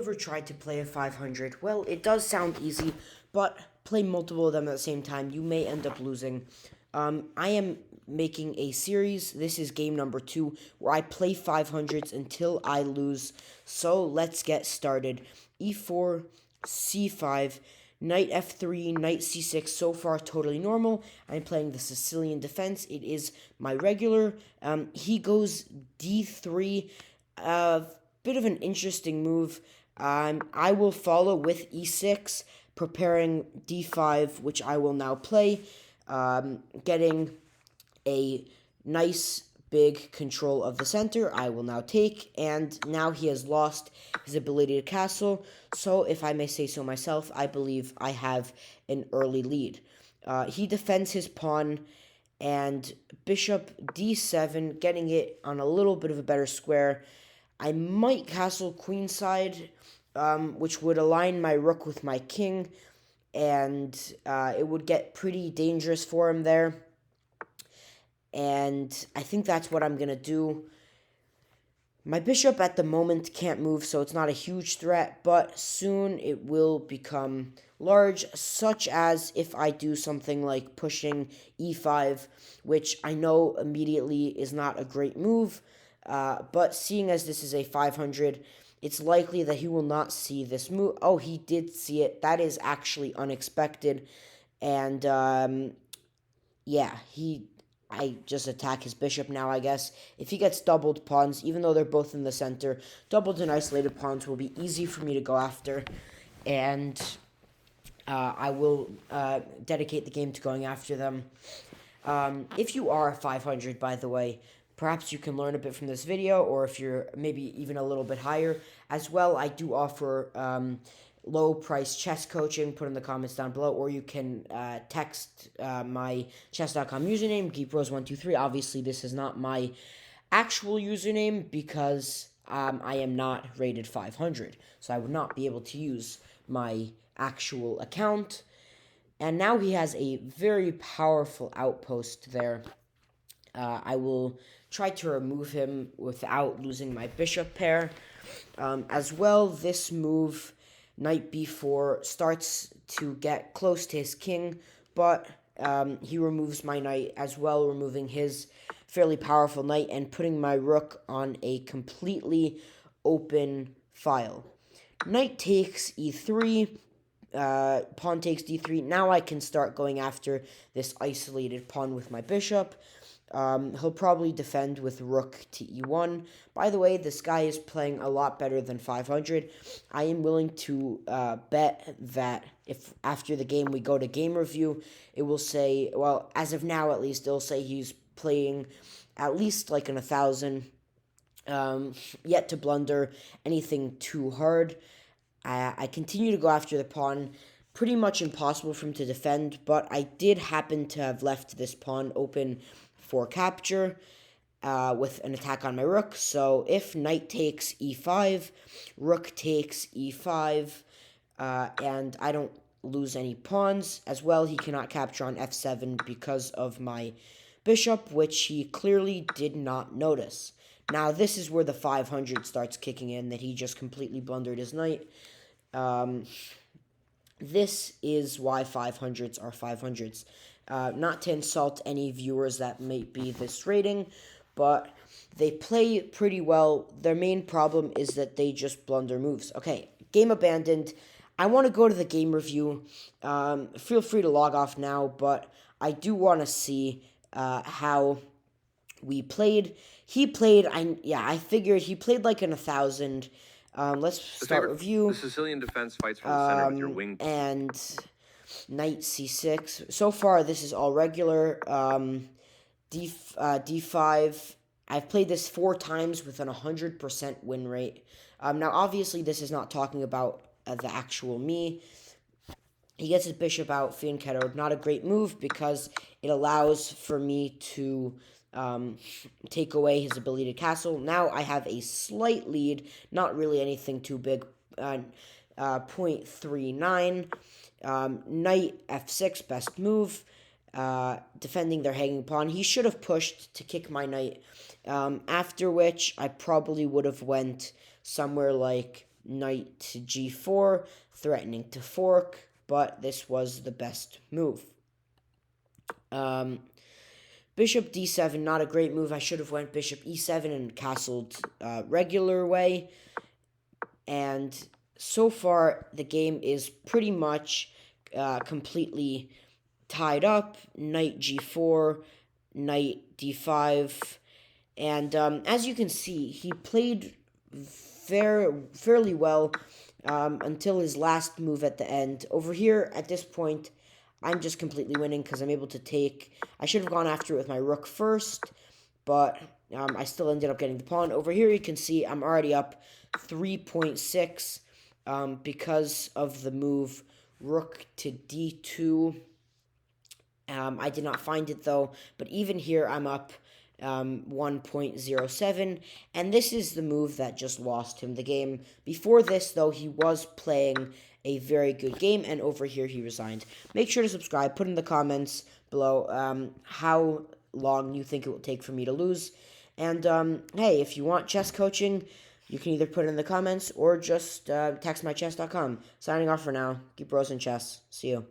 ever tried to play a 500? Well, it does sound easy, but play multiple of them at the same time, you may end up losing. I am making a series. This is game number 2, where I play 500s until I lose. So let's get started. E4, C5, knight F3, knight C6. So far, totally normal. I'm playing the Sicilian defense. It is my regular. He goes D3. Bit of an interesting move. I will follow with E6, preparing D5, which I will now play, getting a nice big control of the center. I will now take, and now he has lost his ability to castle, so if I may say so myself, I believe I have an early lead. He defends his pawn, and bishop d7, getting it on a little bit of a better square. I might castle queenside, which would align my rook with my king, and it would get pretty dangerous for him there. And I think that's what I'm going to do. My bishop at the moment can't move, so it's not a huge threat, but soon it will become large, such as if I do something like pushing e5, which I know immediately is not a great move, but seeing as this is a 500, it's likely that he will not see this move. Oh, he did see it. That is actually unexpected, and yeah, I just attack his bishop now, I guess. If he gets doubled pawns, even though they're both in the center, doubled and isolated pawns will be easy for me to go after. And I will dedicate the game to going after them. If you are a 500, by the way, perhaps you can learn a bit from this video, or if you're maybe even a little bit higher. As well, I do offer low price chess coaching. Put in the comments down below, or you can text my chess.com username, geekbros123. Obviously, this is not my actual username because I am not rated 500, so I would not be able to use my actual account. And now he has a very powerful outpost there. I will try to remove him without losing my bishop pair. As well, this move, knight b4, starts to get close to his king, but he removes my knight as well, removing his fairly powerful knight and putting my rook on a completely open file. Knight takes e3, pawn takes d3. Now I can start going after this isolated pawn with my bishop. He'll probably defend with rook to e1. By the way, this guy is playing a lot better than 500. I am willing to bet that if after the game we go to game review, it will say, well, as of now at least, it'll say he's playing at least like an 1,000. Yet to blunder anything too hard. I continue to go after the pawn. Pretty much impossible for him to defend, but I did happen to have left this pawn open for capture with an attack on my rook. So if knight takes e5, rook takes e5, and I don't lose any pawns. As well, he cannot capture on f7 because of my bishop, which he clearly did not notice. Now, this is where the 500 starts kicking in, that he just completely blundered his knight. This is why 500s are 500s. Not to insult any viewers that may be this rating, but they play pretty well. Their main problem is that they just blunder moves. Okay, game abandoned. I want to go to the game review. Feel free to log off now, but I do want to see how we played. He played, I figured he played like an 1,000. Let's start review. The Sicilian defense fights from the center with your wing. And knight c6. So far, this is all regular. D5. I've played this 4 times with an 100% win rate. Now, obviously, this is not talking about the actual me. He gets his bishop out, fianchettoed. Not a great move because it allows for me to take away his ability to castle. Now I have a slight lead, not really anything too big. 0.39. Knight f6, best move. Defending their hanging pawn. He should have pushed to kick my knight. After which I probably would have went somewhere like knight to g4, threatening to fork, but this was the best move. Bishop d7, not a great move. I should have went bishop e7 and castled regular way. And so far, the game is pretty much completely tied up. Knight g4, knight d5. And as you can see, he played fairly well until his last move at the end. Over here, at this point, I'm just completely winning because I'm able to take... I should have gone after it with my rook first, but I still ended up getting the pawn. Over here, you can see I'm already up 3.6 because of the move rook to d2. I did not find it, though, but even here, I'm up 1.07, and this is the move that just lost him the game. Before this, though, he was playing a very good game, and over here he resigned. Make sure to subscribe. Put in the comments below how long you think it will take for me to lose. And, hey, if you want chess coaching, you can either put it in the comments or just text mychess.com. Signing off for now. Keep rosing chess. See you.